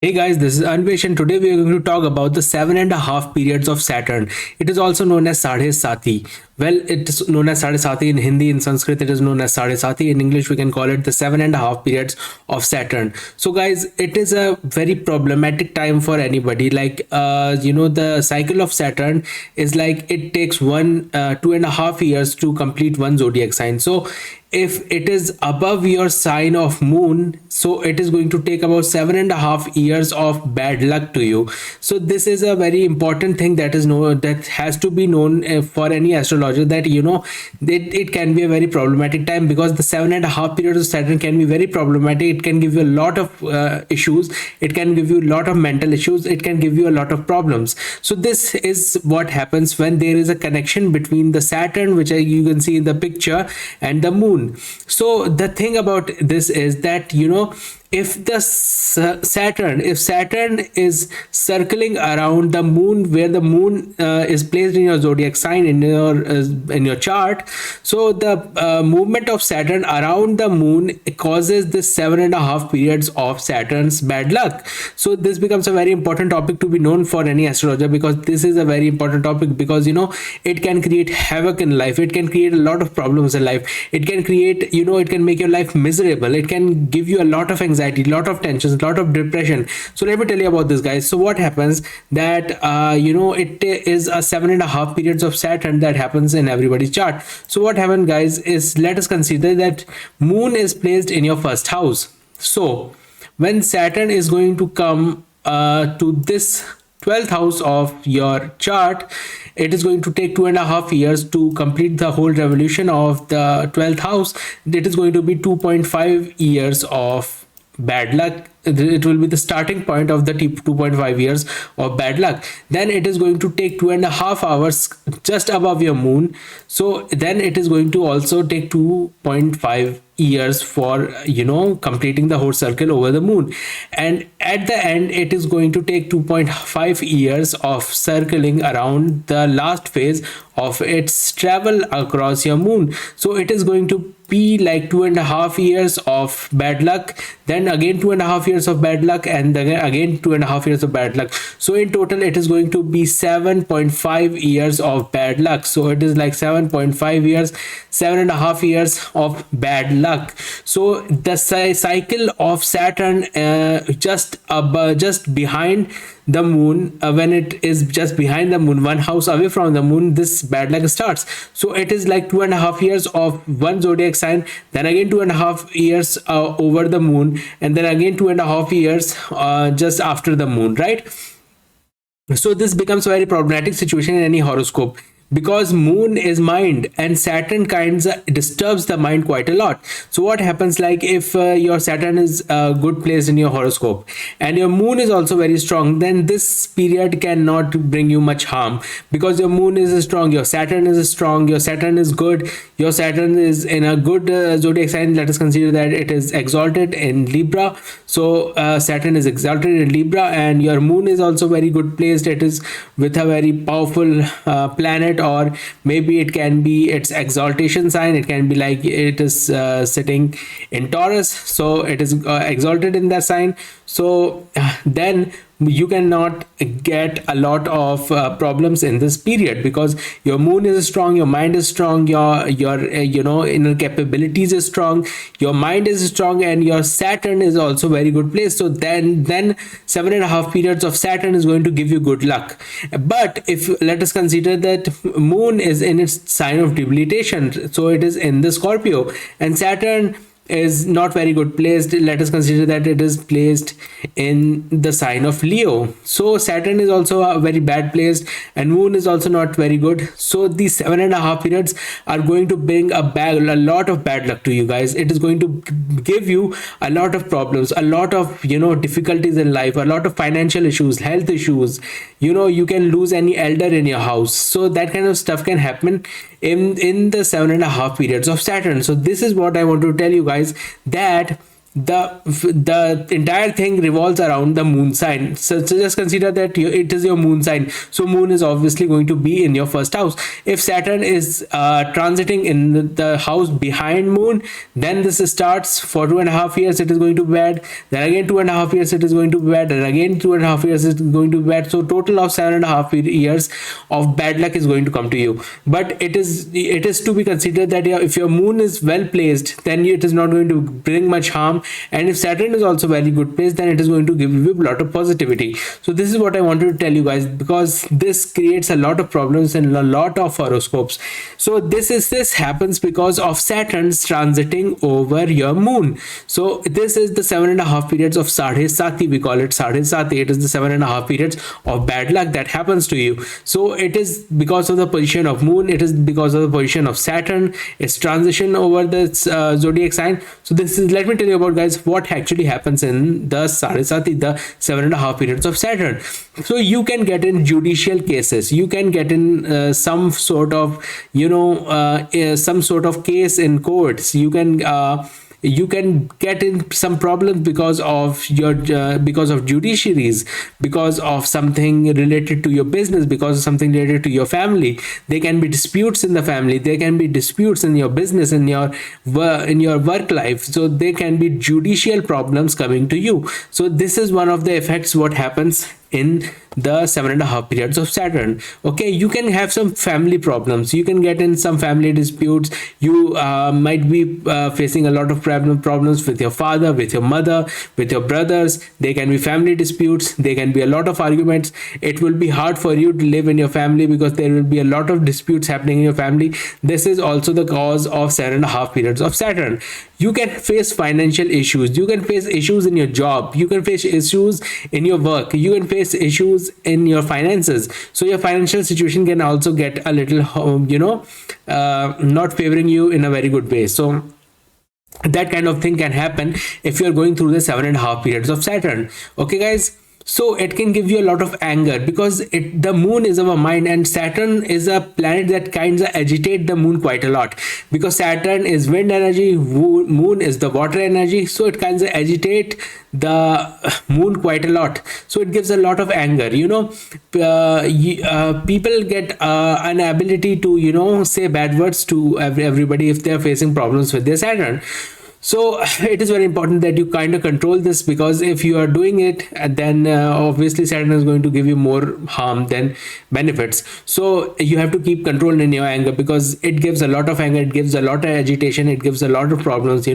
Hey guys, this is Anvesh and today we are going to talk about the 7.5 periods of Saturn. It is also known as Sadhesati. Well, it is known as Sadhesati in Hindi, in Sanskrit it is known as Sadhesati. In English we can call it the 7.5 periods of Saturn. So guys, it is a very problematic time for anybody. The cycle of Saturn is like it takes 2.5 years to complete one zodiac sign. So if it is above your sign of moon, so it is going to take about 7.5 years of bad luck to you. So this is a very important thing that is known, that has to be known for any astrologer, that it can be a very problematic time, because the 7.5 periods of Saturn can be very problematic. It can give you a lot of issues, it can give you a lot of mental issues, it can give you a lot of problems. So this is what happens when there is a connection between the Saturn, which you can see in the picture, and the moon. So the thing about this is that if if Saturn is circling around the moon, where the moon is placed in your zodiac sign, in your chart, so the movement of Saturn around the moon causes this 7.5 periods of Saturn's bad luck. So this becomes a very important topic to be known for any astrologer, because this is a very important topic, because it can create havoc in life, it can create a lot of problems in life, it can create, it can make your life miserable, it can give you a lot of anxiety, lot of tensions, a lot of depression. So let me tell you about this, guys. So what happens, that it is a 7.5 periods of Saturn that happens in everybody's chart. So what happened, guys, is, let us consider that moon is placed in your first house. So when Saturn is going to come to this 12th house of your chart, it is going to take 2.5 years to complete the whole revolution of the 12th house. It is going to be 2.5 years of bad luck. It will be the starting point of the 2.5 years of bad luck. Then it is going to take 2.5 hours just above your moon. So then it is going to also take 2.5 years for completing the whole circle over the moon. And at the end, it is going to take 2.5 years of circling around the last phase of its travel across your moon. So it is going to be like 2.5 years of bad luck, then again 2.5 years of bad luck, and then again 2.5 years of bad luck. So in total it is going to be 7.5 years of bad luck. So it is like 7.5 years, 7.5 years of bad luck. So the cycle of Saturn, just behind the moon, when it is just behind the moon, one house away from the moon, this bad luck starts. So it is like 2.5 years of one zodiac sign, then again 2.5 years over the moon, and then again 2.5 years just after the moon, right? So this becomes a very problematic situation in any horoscope, because moon is mind and Saturn kinds disturbs the mind quite a lot. So what happens, like if your Saturn is good placed in your horoscope and your moon is also very strong, then this period cannot bring you much harm, because your moon is strong, your Saturn is strong, your Saturn is good, your Saturn is in a good zodiac sign. Let us consider that it is exalted in Libra. So Saturn is exalted in Libra, and your moon is also very good placed. It is with a very powerful planet, or maybe it can be its exaltation sign. It can be like it is sitting in Taurus, so it is exalted in that sign. So then you cannot get a lot of problems in this period, because your moon is strong, your mind is strong, your inner capabilities is strong, your mind is strong, and your Saturn is also very good place. So then 7.5 periods of Saturn is going to give you good luck. But if, let us consider that moon is in its sign of debilitation, so it is in the Scorpio, and Saturn is not very good placed. Let us consider that it is placed in the sign of Leo. So Saturn is also a very bad placed, and moon is also not very good. So these 7.5 periods are going to bring a lot of bad luck to you guys. It is going to give you a lot of problems, a lot of difficulties in life, a lot of financial issues, health issues. You can lose any elder in your house. So that kind of stuff can happen in the 7.5 periods of Saturn. So this is what I want to tell you guys, that the entire thing revolves around the moon sign. So just consider that it is your moon sign, so moon is obviously going to be in your first house. If Saturn is transiting in the house behind moon, then this starts for 2.5 years, it is going to be bad. Then again 2.5 years it is going to be bad, and again 2.5 years it is going to be bad. So total of 7.5 years of bad luck is going to come to you. But it is to be considered that if your moon is well placed, then it is not going to bring much harm. And if Saturn is also very good placed, then it is going to give you a lot of positivity. So this is what I wanted to tell you guys, because this creates a lot of problems in a lot of horoscopes. So this happens because of Saturn's transiting over your moon. So this is the 7.5 periods of Sadhesati. We call it Sadhesati. It is the 7.5 periods of bad luck that happens to you. So it is because of the position of moon, it is because of the position of Saturn, its transition over the zodiac sign. So this is, let me tell you about, guys, what actually happens in the Sadhesati, the 7.5 periods of Saturn. So you can get in judicial cases, you can get in some sort of some sort of case in courts. You can get in some problems because of your because of judiciaries, because of something related to your business, because of something related to your family. There can be disputes in the family, there can be disputes in your business, in your work life. So there can be judicial problems coming to you. So this is one of the effects what happens in the 7.5 periods of Saturn. Okay, you can have some family problems, you can get in some family disputes. You might be facing a lot of problems with your father, with your mother, with your brothers. There can be family disputes, there can be a lot of arguments. It will be hard for you to live in your family because there will be a lot of disputes happening in your family. This is also the cause of 7.5 periods of Saturn. You can face financial issues, you can face issues in your job, you can face issues in your work, you can face issues in your finances. So your financial situation can also get a little not favoring you in a very good way. So that kind of thing can happen if you're going through the 7.5 periods of Saturn. Okay, guys. So it can give you a lot of anger because the moon is our mind, and Saturn is a planet that kind of agitate the moon quite a lot, because Saturn is wind energy, moon is the water energy. So it kind of agitate the moon quite a lot. So it gives a lot of anger. People get an ability to say bad words to everybody if they are facing problems with their Saturn. So it is very important that you kind of control this, because if you are doing it, then obviously Saturn is going to give you more harm than benefits. So you have to keep control in your anger, because it gives a lot of anger, it gives a lot of agitation, it gives a lot of problems.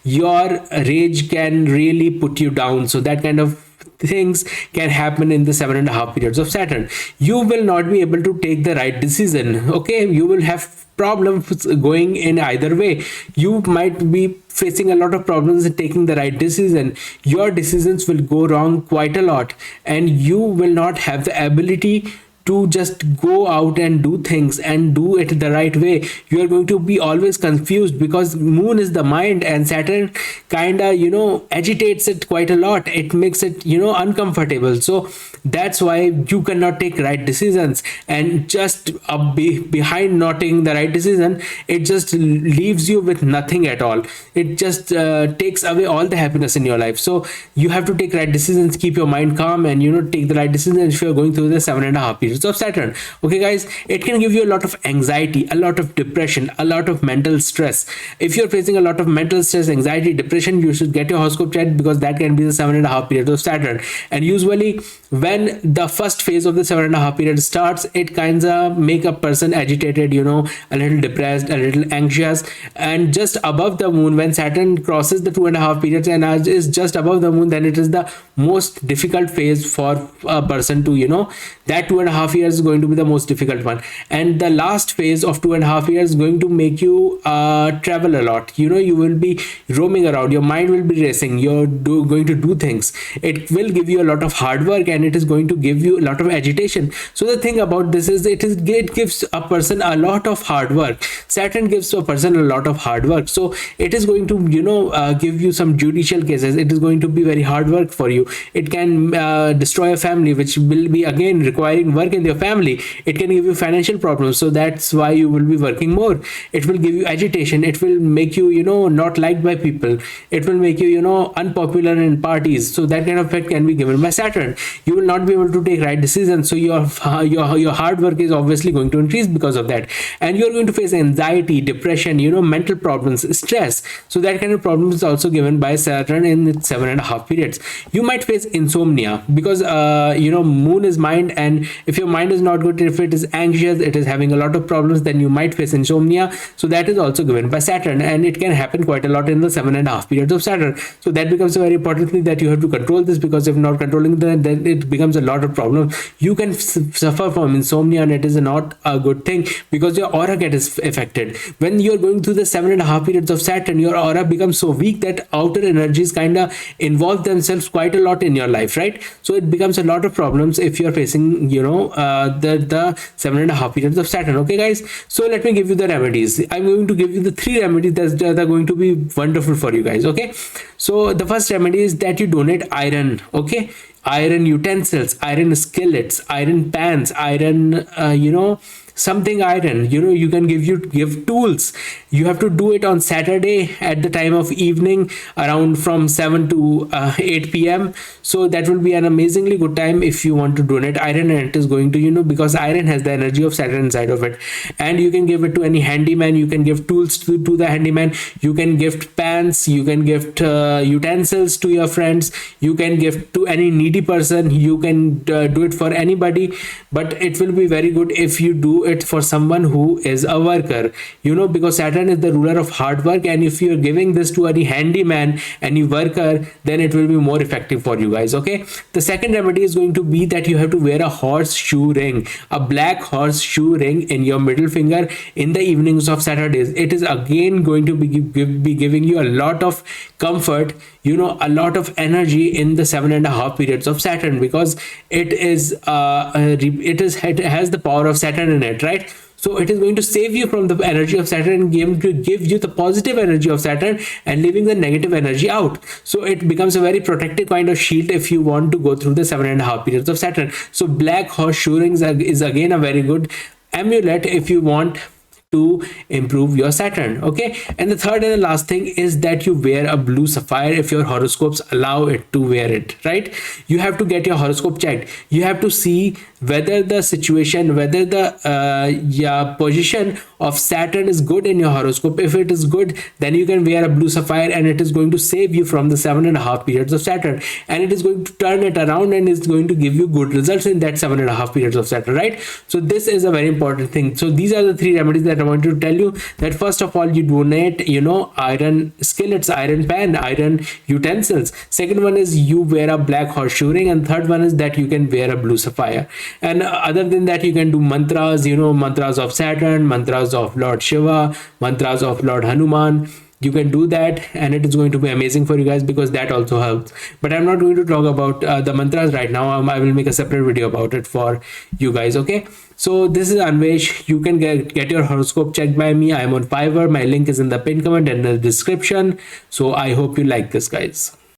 Your rage can really put you down. So that kind of things can happen in the 7.5 periods of Saturn. You will not be able to take the right decision. Okay, you will have problems going in either way. You might be facing a lot of problems in taking the right decision. Your decisions will go wrong quite a lot, and you will not have the ability to just go out and do things and do it the right way. You are going to be always confused, because moon is the mind and Saturn kind of agitates it quite a lot. It makes it uncomfortable. So that's why you cannot take right decisions, and just behind not taking the right decision, it just leaves you with nothing at all. It just takes away all the happiness in your life. So you have to take right decisions, keep your mind calm, and take the right decisions if you're going through the 7.5 periods of Saturn. Okay, guys, it can give you a lot of anxiety, a lot of depression, a lot of mental stress. If you're facing a lot of mental stress, anxiety, depression, you should get your horoscope checked, because that can be the 7.5 periods of Saturn. And usually when the first phase of the 7.5 period starts, it kinds of make a person agitated, a little depressed, a little anxious. And just above the moon, when Saturn crosses the 2.5 periods and is just above the moon, then it is the most difficult phase for a person to that 2.5 years is going to be the most difficult one. And the last phase of 2.5 years is going to make you travel a lot. You will be roaming around, your mind will be racing, you're going to do things. It will give you a lot of hard work, and it is going to give you a lot of agitation. So the thing about this is it gives a person a lot of hard work. Saturn gives a person a lot of hard work. So it is going to give you some judicial cases. It is going to be very hard work for you. It can destroy a family, which will be again requiring work work in your family. It can give you financial problems, so that's why you will be working more. It will give you agitation. It will make you, not liked by people. It will make you, unpopular in parties. So that kind of effect can be given by Saturn. You will not be able to take right decisions, so your hard work is obviously going to increase because of that, and you're going to face anxiety, depression, mental problems, stress. So that kind of problem is also given by Saturn in its 7.5 periods. You might face insomnia because moon is mind, and if your mind is not good, if it is anxious, it is having a lot of problems, then you might face insomnia. So that is also given by Saturn, and it can happen quite a lot in the 7.5 periods of Saturn. So that becomes a very important thing, that you have to control this, because if not controlling then it becomes a lot of problems. You can suffer from insomnia, and it is not a good thing, because your aura gets affected. When you're going through the 7.5 periods of Saturn, your aura becomes so weak that outer energies kind of involve themselves quite a lot in your life, right? So it becomes a lot of problems if you're facing the 7.5 periods of Saturn. Okay guys, so let me give you the remedies. I'm going to give you the 3 remedies that are going to be wonderful for you guys. Okay, so the first remedy is that you donate iron. Okay, iron utensils, iron skillets, iron pans, iron something iron, you can give tools. You have to do it on Saturday at the time of evening, around from 7 to 8 p.m. So that will be an amazingly good time if you want to donate iron, and it is going to, because iron has the energy of Saturn inside of it. And you can give it to any handyman. You can give tools to the handyman. You can gift pans. You can gift utensils to your friends. You can gift to any needy person. You can do it for anybody, but it will be very good if you do it for someone who is a worker, because Saturn is the ruler of hard work, and if you're giving this to any handyman, any worker, then it will be more effective for you guys. Okay, the second remedy is going to be that you have to wear a horseshoe ring, a black horseshoe ring in your middle finger in the evenings of Saturdays. It is again going to be giving you a lot of comfort, a lot of energy in the 7.5 periods of Saturn, because it has the power of Saturn in it, right? So it is going to save you from the energy of Saturn and give you the positive energy of Saturn and leaving the negative energy out. So it becomes a very protective kind of shield if you want to go through the 7.5 periods of Saturn. So black horseshoe rings is again a very good amulet if you want to improve your Saturn. Okay, and the third and the last thing is that you wear a blue sapphire if your horoscopes allow it to wear it, right? You have to get your horoscope checked. You have to see whether the situation, whether the position of Saturn is good in your horoscope. If it is good, then you can wear a blue sapphire, and it is going to save you from the 7.5 periods of Saturn, and it is going to turn it around and is going to give you good results in that 7.5 periods of Saturn, right? So this is a very important thing. So these are the 3 remedies that I want to tell you. That first of all, you donate iron skillets, iron pan, iron utensils. Second one is you wear a black horseshoe ring, and third one is that you can wear a blue sapphire. And other than that, you can do mantras, mantras of Saturn, mantras of Lord Shiva, mantras of Lord Hanuman. You can do that, and it is going to be amazing for you guys, because that also helps. But I'm not going to talk about the mantras right now. I will make a separate video about it for you guys. Okay, so this is Anvesh. You can get your horoscope checked by me. I'm on Fiverr. My link is in the pinned comment and the description. So I hope you like this, guys.